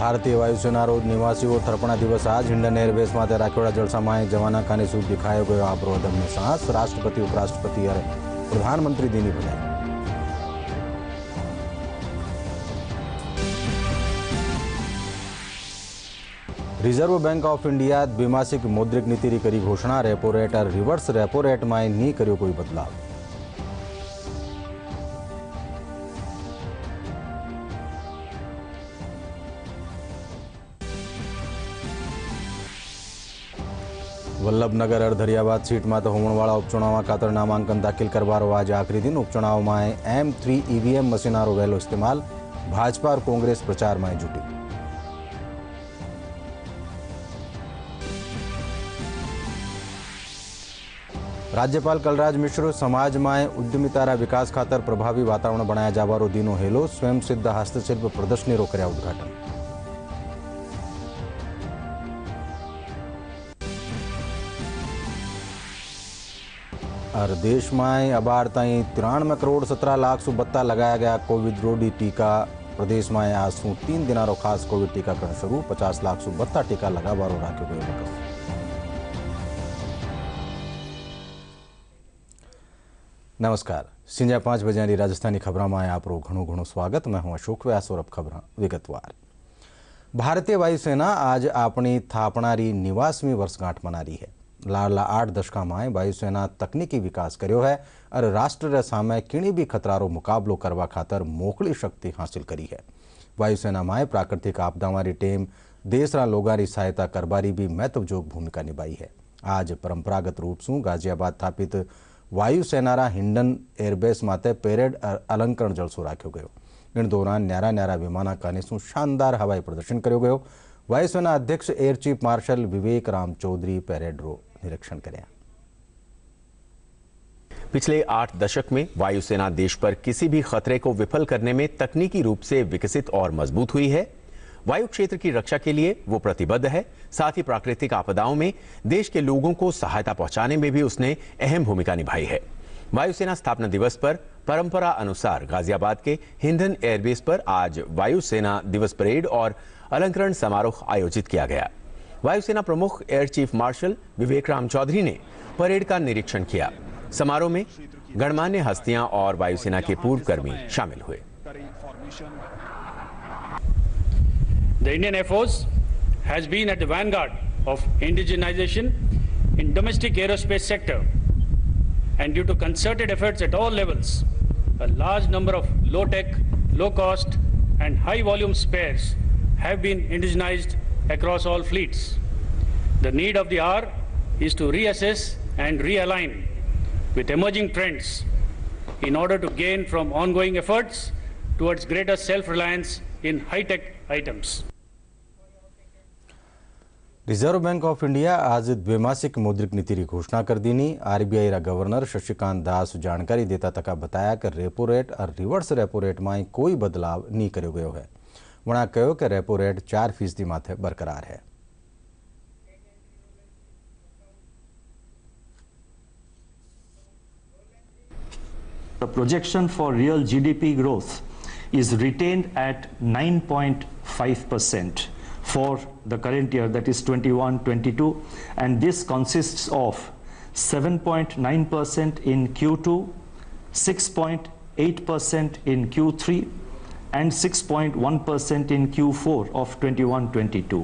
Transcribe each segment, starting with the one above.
भारतीय वायुसेनारो निवासीओ थरपणा दिवस आज हिंडन एरबेस माटे राखेला जलसामां जवाना खाने सूब दिखायो गयो आपरो अदम्य साहस। राष्ट्रपति उपराष्ट्रपति और प्रधानमंत्री दीनी बधाई। रिजर्व बैंक ऑफ इंडिया द्विमासिक मौद्रिक नीति री करी घोषणा। रेपो रेट और रिवर्स रेपो रेट में नहीं कर्यो कोई बदलाव। वल्लभनगर और धरियाबाद सीट में होमणवाड़ा उपचुनाव खातर नामांकन दाखिल करवारो आज आखिरी दिन। उपचुनाव में M3 EVM मशीनारो वहेलो इस्तेमाल। भाजपा और कांग्रेस प्रचार में जुटी। राज्यपाल कलराज मिश्र समाज में उद्यमितारा विकास खातर प्रभावी वातावरण बनाया जावारो दीनो हेलो। स्वयं सिद्ध हस्तशिल्प प्रदर्शनी रो कर्या उद्घाटन। और देश में अबार ताई 93 करोड़ 17 लाख सु बत्ता लगाया गया कोविड रोधी टीका। प्रदेश में आज सु 3 दिनारो खास कोविड टीकाकरण शुरू। 50 लाख सु बत्ता टीका लगावारो राख्यो गयो लक्ष्य। नमस्कार, संजा 5 बजे राजस्थानी खबर में आपरो घणो घणो स्वागत। मैं हूं अशोक व्यास और अब खबर विगतवार। भारतीय वायुसेना आज अपनी थापणारी 89वीं वर्षगांठ मना रही है। लाडला 8 दशक में वायुसेना तकनीकी विकास कर्यो है और राष्ट्र रे सामे किणी भी खतरारो मुकाबलो करवा खातर मोकली शक्ति हासिल करी है। वायुसेना में प्राकृतिक आपदाओं री टीम देश रा लोगां री सहायता करबारी भी महत्वजोग भूमिका निभाई है। आज परंपरागत रूप से गाजियाबाद स्थापित वायुसेना हिंडन एरबेस माटे पेरेड अलंकरण जलसो राख्यो गयो। इन दौरान न्यारा न्यारा विमाना काने सु शानदार हवाई प्रदर्शन कर्यो गयो। वायुसेना अध्यक्ष एयर चीफ मार्शल विवेक राम चौधरी पेरेड रो निरीक्षण करें। पिछले 8 दशक में वायुसेना देश पर किसी भी खतरे को विफल करने में तकनीकी रूप से विकसित और मजबूत हुई है। वायु क्षेत्र की रक्षा के लिए वो प्रतिबद्ध है। साथ ही प्राकृतिक आपदाओं में देश के लोगों को सहायता पहुंचाने में भी उसने अहम भूमिका निभाई है। वायुसेना स्थापना दिवस पर परंपरा अनुसार गाजियाबाद के हिंडन एयरबेस पर आज वायुसेना दिवस परेड और अलंकरण समारोह आयोजित किया गया। वायुसेना प्रमुख एयर चीफ मार्शल विवेक राम चौधरी ने परेड का निरीक्षण किया। समारोह में गणमान्य हस्तियां और वायुसेना के पूर्व कर्मी शामिल हुए। The Indian Air Force has been at the vanguard of indigenization in domestic aerospace sector, and due to concerted efforts at all levels, a large number of low-tech, low-cost and high-volume spares have been indigenized across all fleets. The need of the hour is to reassess and realign with emerging trends in order to gain from ongoing efforts towards greater self-reliance in high-tech items. Reserve bank of India आज द्विमासिक मौद्रिक नीति की घोषणा कर दीनी। RBI रा governor Shashikant Das जानकारी देता तका बताया कि रेपो रेट और रिवर्स रेपो रेट में कोई बदलाव नहीं कर्यो गयो है। वणा कहो कि रेपो रेट 4% माथे बरकरार है। The projection for real GDP growth is retained at 9.5% for the current year, that is 21-22, and this consists of 7.9% in Q2, 6.8% in Q3 and 6.1% in Q4 of 21-22.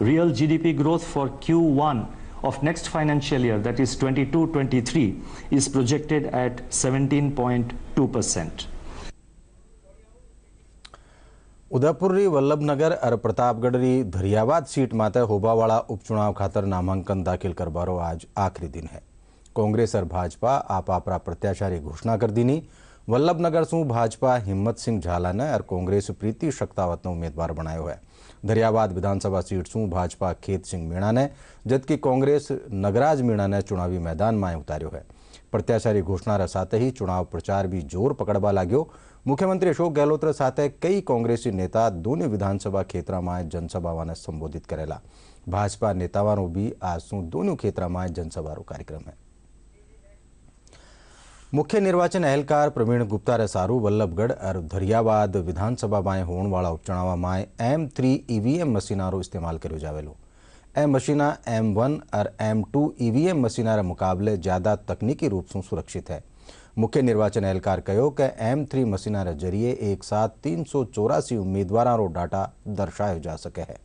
Real GDP growth for Q1 of next financial year, that is 22-23, is projected at 17.2%. Udaipur री वल्लभनगर और प्रतापगढ़ री धरियाबाद seat माते होबावाड़ा उपचुनाव खातर नामांकन दाखिल करवारो आज आखिरी दिन है। कांग्रेस और भाजपा आपरा प्रत्याशी घोषणा कर दीनी। वल्लभनगर सु भाजपा हिम्मत सिंह झाला ने और कांग्रेस प्रीति शक्तावत ने उम्मीदवार बनायो है। धरियाबाद विधानसभा सीट सु भाजपा खेत सिंह मीणा ने जबकि कांग्रेस नगराज मीणा ने चुनावी मैदान में उतार्यो है। प्रत्याशी घोषणा रे साथ ही चुनाव प्रचार भी जोर पकड़वा लाग्यो। मुख्यमंत्री अशोक गहलोत साथ कई कांग्रेसी नेता दोनों विधानसभा क्षेत्र में जनसभा ने संबोधित करेला। भाजपा नेताओं भी आज सु दोनों क्षेत्र में जनसभा कार्यक्रम है। मुख्य निर्वाचन एहलकार प्रवीण गुप्ता रे सारू वल्लभगढ़ और धरियाबाद विधानसभा में होने वाला उपचुनाव में M3 EVM मशीनारो इस्तेमाल करो जावेलो। मशीना M1 और M2 EVM मशीना रे मुकाबले ज़्यादा तकनीकी रूप से सुरक्षित है। मुख्य निर्वाचन एहलकार कहो कि M3 मशीना रे जरिए एक साथ 384 उम्मीदवारों रो डाटा दर्शायो जा सके है।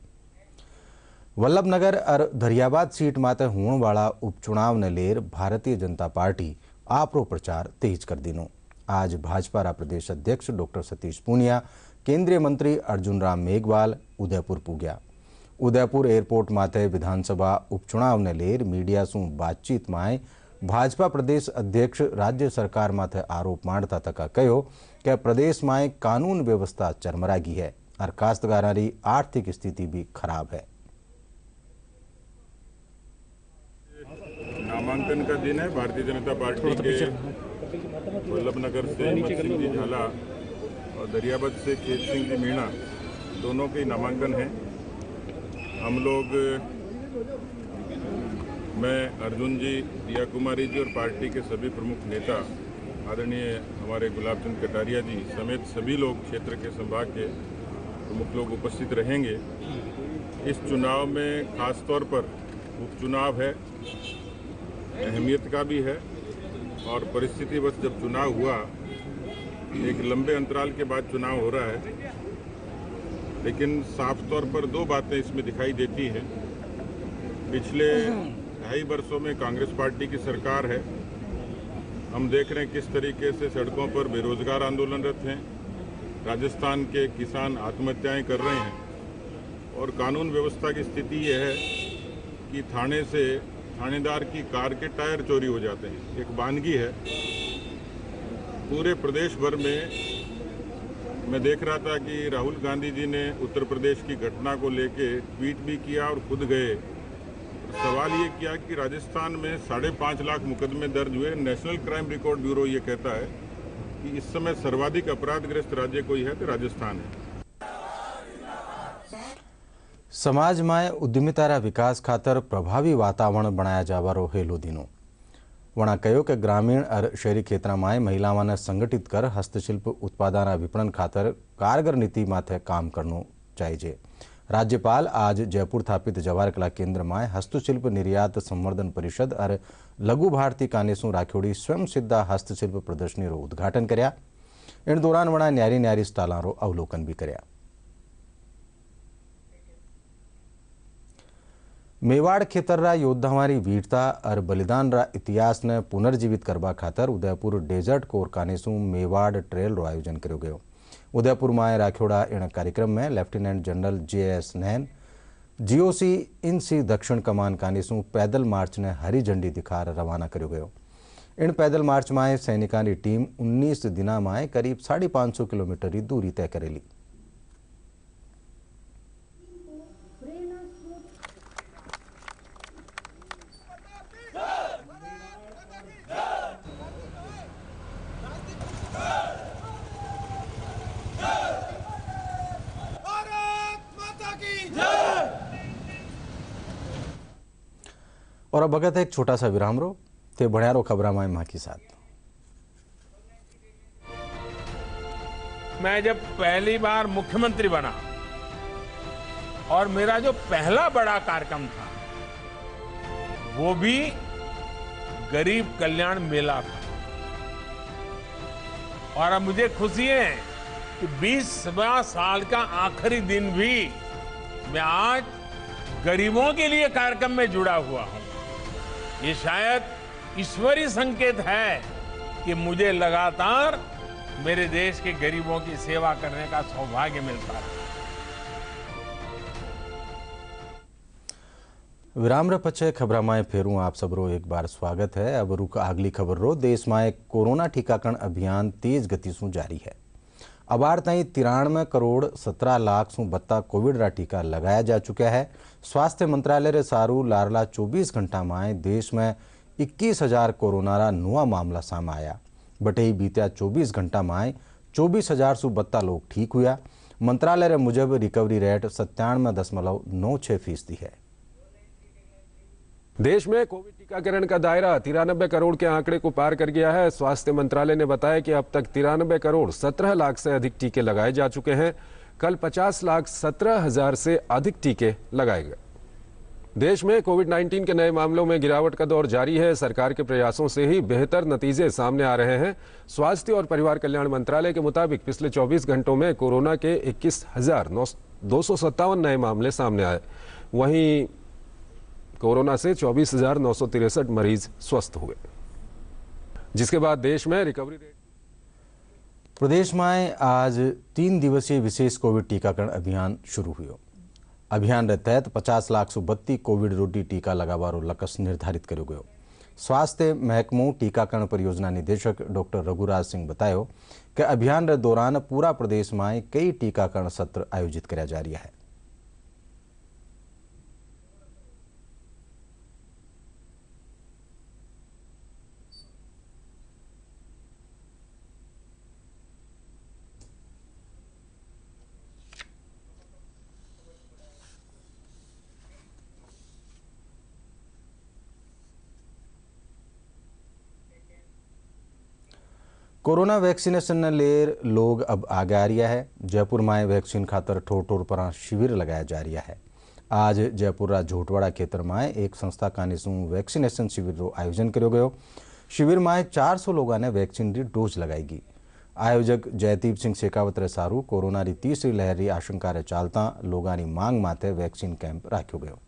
वल्लभनगर और धरियाबाद सीट माते होने वाला उपचुनाव ने लेर भारतीय जनता पार्टी आपरो प्रचार तेज कर दिनो। आज भाजपा रा प्रदेश अध्यक्ष डॉक्टर सतीश पूनिया, केंद्रीय मंत्री अर्जुन राम मेघवाल उदयपुर पुग्या। उदयपुर एयरपोर्ट माथे विधानसभा उपचुनाव ने लेर मीडिया सु बातचीत में भाजपा प्रदेश अध्यक्ष राज्य सरकार माथे आरोप मांडता तका कहो कि प्रदेश में कानून व्यवस्था चरमरागी है और काश्तकारों की आर्थिक स्थिति भी खराब है। नामांकन का दिन है। भारतीय जनता पार्टी के वल्लभनगर से हिम्मत सिंह जी झाला और दरियाबाद से खेत सिंह जी मीणा दोनों के नामांकन हैं। हम लोग, मैं, अर्जुन जी, दिया कुमारी जी और पार्टी के सभी प्रमुख नेता आदरणीय हमारे गुलाब चंद कटारिया जी समेत सभी लोग क्षेत्र के संभाग के प्रमुख लोग उपस्थित रहेंगे। इस चुनाव में खासतौर पर उपचुनाव है, अहमियत का भी है और परिस्थिति बस जब चुनाव हुआ, एक लंबे अंतराल के बाद चुनाव हो रहा है, लेकिन साफ तौर पर दो बातें इसमें दिखाई देती हैं। पिछले 2.5 वर्षों में कांग्रेस पार्टी की सरकार है। हम देख रहे हैं किस तरीके से सड़कों पर बेरोजगार आंदोलनरत हैं, राजस्थान के किसान आत्महत्याएं कर रहे हैं और कानून व्यवस्था की स्थिति यह है कि थाने से थानेदार की कार के टायर चोरी हो जाते हैं। एक वानगी है। पूरे प्रदेश भर में मैं देख रहा था कि राहुल गांधी जी ने उत्तर प्रदेश की घटना को लेके ट्वीट भी किया और खुद गए। सवाल ये किया कि राजस्थान में 5.5 लाख मुकदमे दर्ज हुए। नेशनल क्राइम रिकॉर्ड ब्यूरो ये कहता है कि इस समय सर्वाधिक अपराधग्रस्त राज्य कोई है तो राजस्थान है। समाज में उद्यमिता रा विकास खातर प्रभावी वातावरण बनाया जावारो हेलो दिनो। वणा कहो कि ग्रामीण और शहरी क्षेत्र में महिलाओं ने संगठित कर हस्तशिल्प उत्पादन विपणन खातर कारगर नीति माथे काम करना चाहिए। राज्यपाल आज जयपुर स्थापित जवाहर कला केंद्र में हस्तशिल्प निर्यात संवर्धन परिषद और लघु भारती कानेसू राखोड़ी स्वयं सिद्धा हस्तशिल्प प्रदर्शनी रो उद्घाटन कर्या। इन दौरान वणा न्यारी न्यारी स्टालां रो अवलोकन भी कर्या। मेवाड़ खेतर रा योद्धावारी वीरता और बलिदान रा इतिहास ने पुनर्जीवित करवा खातर उदयपुर डेजर्ट कोर कानेसू मेवाड़ ट्रेल रो आयोजन करो गयो। उदयपुर में राखोड़ा इन कार्यक्रम में lieutenant general JS Nain, GOC in C दक्षिण कमान कानेसू पैदल मार्च ने हरी झंडी दिखार रवाना करो गयो। इन पैदल मार्च में सैनिकों की टीम 19 दिना में करीब 550 किलोमीटर की दूरी तय करेली। और अब भगत एक छोटा सा विराम रो ते बढ़ियारो खबरा में मां के साथ। मैं जब पहली बार मुख्यमंत्री बना और मेरा जो पहला बड़ा कार्यक्रम था वो भी गरीब कल्याण मेला था। और अब मुझे खुशी है कि 20वां साल का आखिरी दिन भी मैं आज गरीबों के लिए कार्यक्रम में जुड़ा हुआ हूं। ये शायद ईश्वरीय संकेत है कि मुझे लगातार मेरे देश के गरीबों की सेवा करने का सौभाग्य मिलता है। विराम रे पछे खबरा में फेरू आप सबरो एक बार स्वागत है। अब रुक अगली खबर रो। देश में कोरोना टीकाकरण अभियान तेज गति से जारी है। अबार ताई 93 करोड़ 17 लाख सु बत्ता कोविड रा टीका लगाया जा चुका है। स्वास्थ्य मंत्रालय रे सारू लारला 24 घंटा में देश में 21,000 कोरोना रा नुआ मामला सामने आया। बटे बीत्या 24 घंटा में 24,000 सु बत्ता लोग ठीक हुआ। मंत्रालय रे मुजब रिकवरी रेट 97.96% है। देश में कोविड टीकाकरण का दायरा 93 करोड़ के आंकड़े को पार कर गया है। स्वास्थ्य मंत्रालय ने बताया कि अब तक 93 करोड़ 17 लाख से अधिक टीके लगाए जा चुके हैं। कल 50 लाख 17 हजार से अधिक टीके लगाए गए। देश में कोविड-19 के नए मामलों में गिरावट का दौर जारी है। सरकार के प्रयासों से ही बेहतर नतीजे सामने आ रहे हैं। स्वास्थ्य और परिवार कल्याण मंत्रालय के मुताबिक पिछले 24 घंटों में कोरोना के 21,257 नए मामले सामने आए। वहीं कोरोना से 24,963 मरीज स्वस्थ हुए, जिसके बाद देश में रिकवरी रेट। प्रदेश में आज 3 दिवसीय विशेष कोविड टीकाकरण अभियान शुरू हुयो। अभियान के तहत 50 लाख से 32 कोविड रोटी टीका लगावारो लक्ष्य निर्धारित करो गयो। स्वास्थ्य महकमो टीकाकरण परियोजना निदेशक डॉक्टर रघुराज सिंह बतायो कि अभियान के दौरान पूरा प्रदेश में कई टीकाकरण सत्र आयोजित किया जा रहा है। कोरोना वैक्सीनेशन ने लेर लोग अब आगे आ रहा है। जयपुर में वैक्सीन खातर ठोर ठोर पर शिविर लगाया जा रहा है। आज जयपुर झोटवाड़ा क्षेत्र में एक संस्था का वैक्सीनेशन शिविर रो आयोजन किया गयो। शिविर में 400 लोगों ने वैक्सीन री डोज लगाई। आयोजक जयदीप सिंह शेखावत रे सारू कोरोना री तीसरी लहर री आशंका रे चालता लोगों की मांग माथे वैक्सीन कैम्प राख्यो गयो।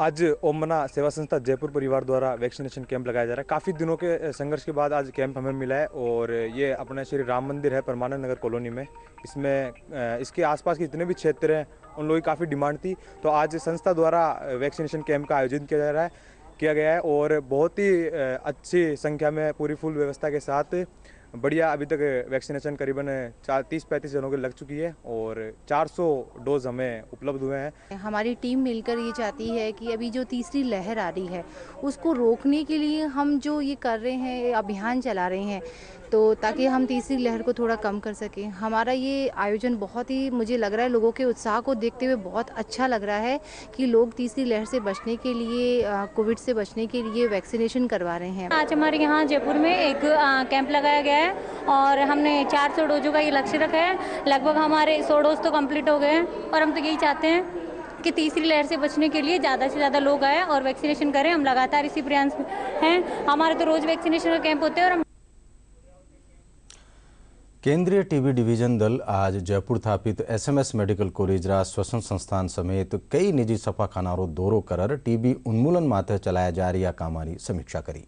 आज ओमना सेवा संस्था जयपुर परिवार द्वारा वैक्सीनेशन कैंप लगाया जा रहा है। काफ़ी दिनों के संघर्ष के बाद आज कैंप हमें मिला है और ये अपना श्री राम मंदिर है परमानंद नगर कॉलोनी में। इसमें इसके आसपास के जितने भी क्षेत्र हैं उन लोगों की काफ़ी डिमांड थी, तो आज संस्था द्वारा वैक्सीनेशन कैंप का आयोजन किया गया है और बहुत ही अच्छी संख्या में पूरी फुल व्यवस्था के साथ बढ़िया अभी तक वैक्सीनेशन करीबन 30-35 जनों के लग चुकी है और 400 डोज हमें उपलब्ध हुए हैं। हमारी टीम मिलकर ये चाहती है कि अभी जो तीसरी लहर आ रही है उसको रोकने के लिए हम जो ये कर रहे हैं, अभियान चला रहे हैं, तो ताकि हम तीसरी लहर को थोड़ा कम कर सकें। हमारा ये आयोजन बहुत ही, मुझे लग रहा है लोगों के उत्साह को देखते हुए बहुत अच्छा लग रहा है कि लोग तीसरी लहर से बचने के लिए, कोविड से बचने के लिए वैक्सीनेशन करवा रहे हैं। आज हमारे यहाँ जयपुर में एक कैंप लगाया गया है और हमने 400 डोजों का ये लक्ष्य रखा है। लगभग हमारे 100 डोज तो कंप्लीट हो गए हैं और हम तो यही चाहते हैं कि तीसरी लहर से बचने के लिए ज़्यादा से ज़्यादा लोग आए और वैक्सीनेशन करें। हम लगातार इसी प्रयास में हैं। हमारे तो रोज़ वैक्सीनेशन का कैंप होते हैं और हम केंद्रीय टीबी डिवीजन दल आज जयपुर स्थापित एसएमएस मेडिकल कॉलेज रा श्वसन संस्थान समेत कई निजी सफाखानारो दौरो कर टीबी उन्मूलन माथे चलाया जा रही कामारी समीक्षा करी।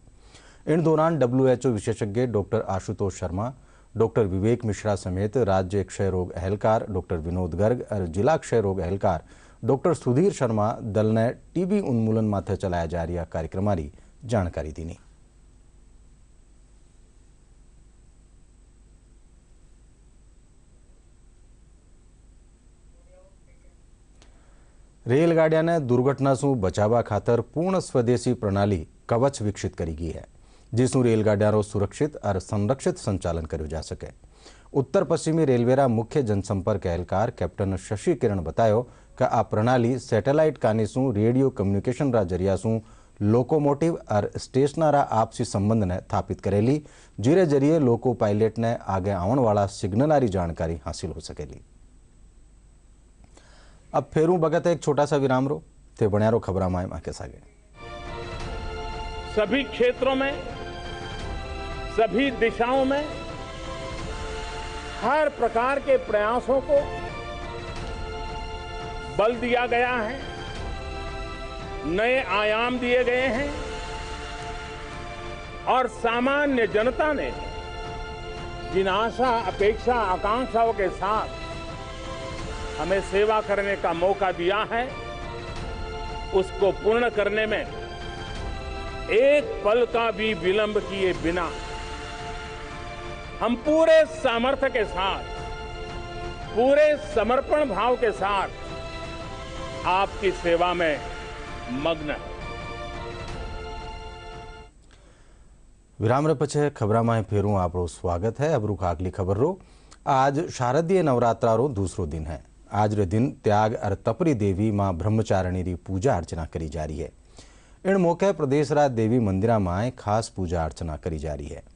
इन दौरान WHO विशेषज्ञ डॉक्टर आशुतोष शर्मा, डॉक्टर विवेक मिश्रा समेत राज्य क्षय रोग अहलकार डॉक्टर विनोद गर्ग और जिला क्षय रोग अहलकार डॉक्टर सुधीर शर्मा दल ने टीबी उन्मूलन माथे चलाया जा रही कार्यक्रमारी जानकारी दी। रेलगाड़ियां ने दुर्घटना से बचावा खातर पूर्ण स्वदेशी प्रणाली कवच विकसित करी गई है, जिसमें रेलगाड़ियां सुरक्षित और संरक्षित संचालन करो जा सके। उत्तर पश्चिमी रेलवेरा मुख्य जनसंपर्क एहलकार कैप्टन शशि किरण बतायो कि आ प्रणाली सैटेलाइट कानी सु रेडियो कम्युनिकेशन रा जरिया सु लोकोमोटिव और स्टेशनरा आपसी संबंध ने स्थापित करेली, जिरे जरिए लोको पायलट ने आगे आवन वाला सिग्नलारी जानकारी हासिल हो सकेली। अब फेरू बगत एक छोटा सा विराम रो थे बण्यारो खबरा माए के सागे। सभी क्षेत्रों में, सभी दिशाओं में हर प्रकार के प्रयासों को बल दिया गया है, नए आयाम दिए गए हैं और सामान्य जनता ने जिन आशा, अपेक्षा, आकांक्षाओं के साथ हमें सेवा करने का मौका दिया है, उसको पूर्ण करने में एक पल का भी विलंब किए बिना हम पूरे सामर्थ्य के साथ, पूरे समर्पण भाव के साथ आपकी सेवा में मग्न है। विराम रे पछे खबरा में फेरू आपरो स्वागत है। अब रुख आगली खबर रो। आज शारदीय नवरात्रा रो दूसरो दिन है। आज रे दिन त्याग और तपरी देवी मां ब्रह्मचारिणी री पूजा अर्चना करी जा रही है। इन मौके प्रदेश रा देवी मंदिरा में खास पूजा अर्चना करी जा रही है।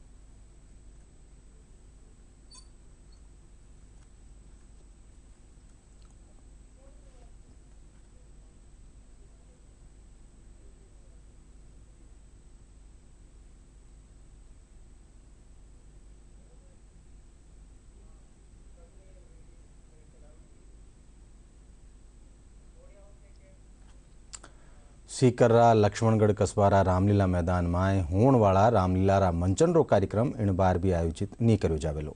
सीकर्रा लक्ष्मणगढ़ कस्बारा रामलीला मैदान में होने वाला रामलीला रा मंचन रो कार्यक्रम इन बार भी आयोजित नहीं करो जावेलो।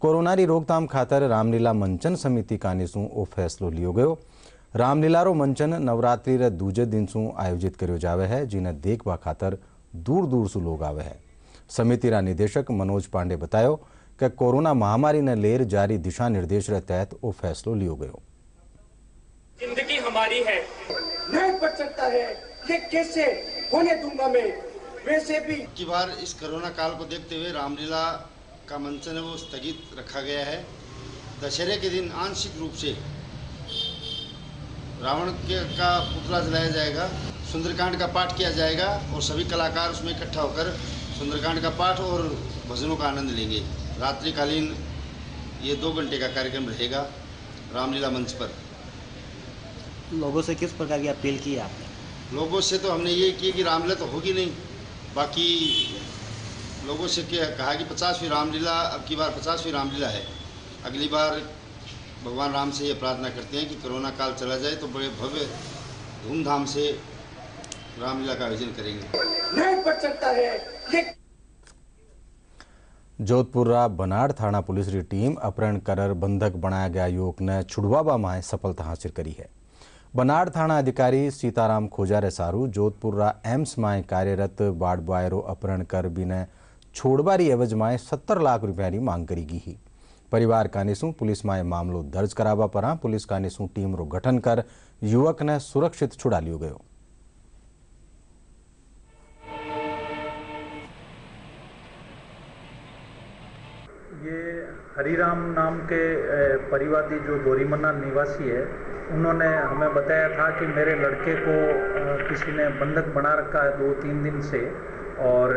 कोरोना री रोकथाम खातर रामलीला मंचन समिति कानीसू ओ फैसलो लियो गयो। रामलीला रो मंचन नवरात्रि रे दूजे दिन सू आयोजित करो जावे है, जिन्हें देखवा खातर दूर दूर से लोग आवे है। समिति रा निदेशक मनोज पांडे बतायो कि कोरोना महामारी ने लेर जारी दिशा निर्देश रे तहत ओ फैसलो लियो गयो। जिंदगी हमारी है, नहीं बच सकता है, ये कैसे होने दूंगा मैं। वैसे भी की बार इस कोरोना काल को देखते हुए रामलीला का मंचन है वो स्थगित रखा गया है। दशहरे के दिन आंशिक रूप से रावण का पुतला जलाया जाएगा, सुंदरकांड का पाठ किया जाएगा और सभी कलाकार उसमें इकट्ठा होकर सुंदरकांड का पाठ और भजनों का आनंद लेंगे। रात्रिकालीन ये 2 घंटे का कार्यक्रम रहेगा रामलीला मंच पर। लोगों से किस प्रकार की अपील की आपने? लोगों से तो हमने ये किया कि रामलीला तो होगी नहीं, बाकी लोगों से कहा कि 50वीं रामलीला, अब की बार 50वीं रामलीला है। अगली बार भगवान राम से ये प्रार्थना करते हैं कि कोरोना काल चला जाए तो बड़े भव्य धूमधाम से रामलीला का आयोजन करेंगे। नहीं बच सकता है ये। जोधपुर रा बनाड़ थाना पुलिस री टीम अपहरण कर बंधक बनाया गया युवक ने छुड़वाबा में सफलता हासिल करी है। बनाड़ थाना अधिकारी सीताराम खोजारे सारू जोधपुर रा एम्स में कार्यरत वार्ड बॉय रो अपहरण कर बिने छोड़बारी एवज में 70 लाख रुपया की मांग करी गई ही। परिवार कानीसू पुलिस में मामलो दर्ज करावा पर पुलिस कानीसू टीम रो गठन कर युवक ने सुरक्षित छुड़ा लियो गयो। ये हरिराम नाम के परिवादी जो दोरीमन्ना निवासी है, उन्होंने हमें बताया था कि मेरे लड़के को किसी ने बंधक बना रखा है 2-3 दिन से और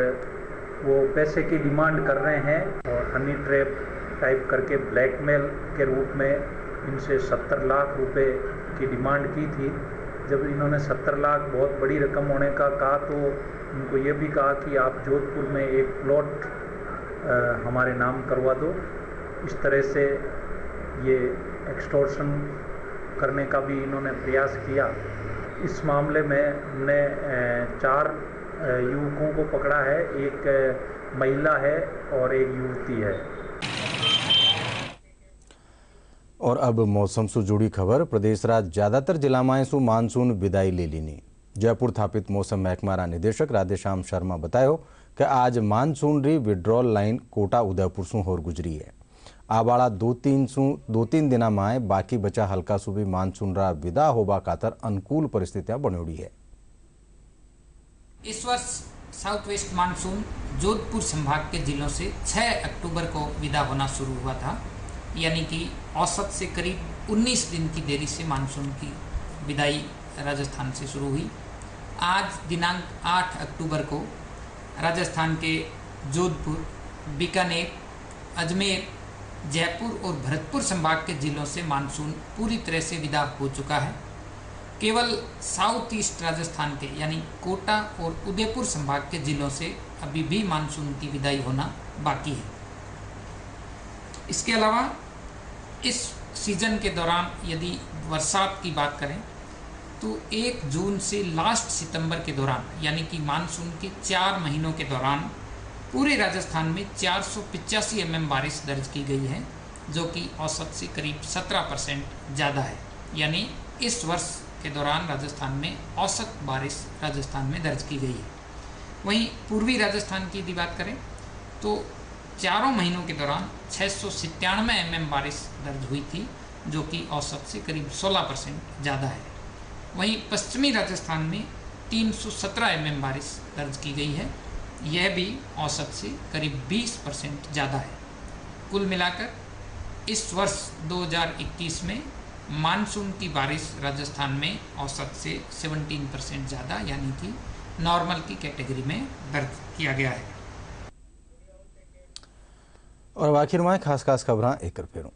वो पैसे की डिमांड कर रहे हैं और हनी ट्रैप टाइप करके ब्लैकमेल के रूप में इनसे 70 लाख रुपए की डिमांड की थी। जब इन्होंने 70 लाख बहुत बड़ी रकम होने का कहा तो उनको ये भी कहा कि आप जोधपुर में एक प्लॉट हमारे नाम करवा दो। इस तरह से ये एक्सटॉर्शन करने का भी इन्होंने प्रयास किया। इस मामले में हमने 4 युवकों को पकड़ा है, एक महिला है और एक युवती है। और अब मौसम से जुड़ी खबर। प्रदेश रा ज्यादातर जिला में सु मानसून विदाई ले लीनी। जयपुर स्थापित मौसम महकमा रा निदेशक राधेश्याम शर्मा बतायो कि आज मानसून री विड्रॉल लाइन कोटा उदयपुर सु होर गुजरी है। आवाड़ा 2-3 दिना में बाकी बचा हल्का सुबह मानसून रा विदा होबा खातर अनुकूल परिस्थितियां बनोड़ी है। इस वर्ष साउथ वेस्ट मानसून जोधपुर संभाग के जिलों से 6 अक्टूबर को विदा होना शुरू हुआ था, यानी कि औसत से करीब 19 दिन की देरी से मानसून की विदाई राजस्थान से शुरू हुई। आज दिनांक 8 अक्टूबर को राजस्थान के जोधपुर, बीकानेर, अजमेर, जयपुर और भरतपुर संभाग के जिलों से मानसून पूरी तरह से विदा हो चुका है। केवल साउथ ईस्ट राजस्थान के यानी कोटा और उदयपुर संभाग के जिलों से अभी भी मानसून की विदाई होना बाकी है। इसके अलावा इस सीजन के दौरान यदि बरसात की बात करें तो 1 जून से लास्ट सितंबर के दौरान यानी कि मानसून के 4 महीनों के दौरान पूरे राजस्थान में 485 mm बारिश दर्ज की गई है, जो कि औसत से करीब 17% ज़्यादा है। यानी इस वर्ष के दौरान राजस्थान में औसत बारिश राजस्थान में दर्ज की गई है। वहीं पूर्वी राजस्थान की यदि बात करें तो 4 महीनों के दौरान 697 mm बारिश दर्ज हुई थी, जो कि औसत से करीब 16% ज़्यादा है। वहीं पश्चिमी राजस्थान में 317 mm बारिश दर्ज की गई है, यह भी औसत से करीब 20% ज़्यादा है। कुल मिलाकर इस वर्ष 2021 में मानसून की बारिश राजस्थान में औसत से 17% ज़्यादा यानी कि नॉर्मल की कैटेगरी में दर्ज किया गया है। और आखिर में खास खबरां एक फेरूं।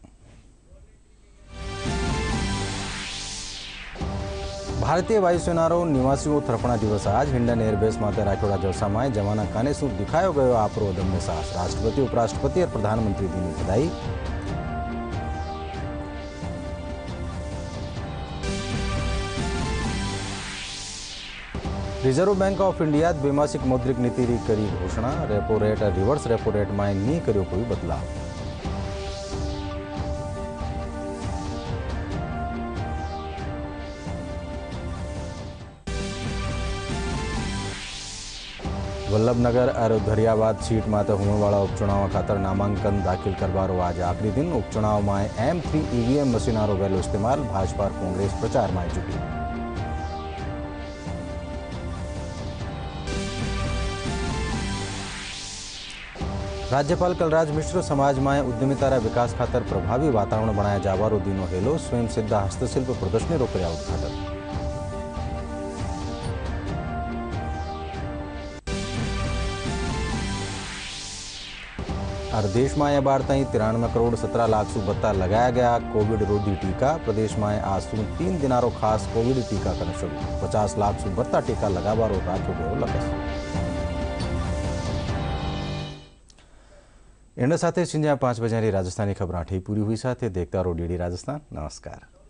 भारतीय वायुसेनारो निवासीओ थरपणा दिवस आज हिंडन एरबेस माते राखेला जलसा में जवाना काने शुं दिखायो गयो आपरो अदम्य साहस। राष्ट्रपति, उपराष्ट्रपति और प्रधानमंत्री दी बधाई। रिजर्व बैंक ऑफ इंडिया द्विमासिक मौद्रिक नीति री करी घोषणा। रेपो रेट और रिवर्स रेपो रेट में नहीं कर्यो कोई बदलाव। वल्लभनगर और धरियाबाद सीट माते होने वाला उपचुनाव खातर नामांकन दाखिल करवारो आज आखिरी दिन। उपचुनाव में M3 EVM मशीनारो वहेलो इस्तेमाल। भाजपा और कांग्रेस प्रचार में जुटी। राज्यपाल कलराज मिश्र समाज में उद्यमिता विकास खातर प्रभावी वातावरण बनाया जावारो दीनो हेलो। स्वयं सिद्धा हस्तशिल्प प्रदर्शनी रो कर्या उद्घाटन। और देश में यह बार तई 93 करोड़ 17 लाख सु बत्ता लगाया गया कोविड रोधी टीका। प्रदेश में आज सु 3 दिनारो खास कोविड टीकाकरण शुरू। 50 लाख सु बत्ता टीका लगावारो राख्यो गयो लक्ष्य। एंड साथे संजा 5 बजे राजस्थानी खबर पूरी हुई। साथे देखता रहो DD राजस्थान। नमस्कार।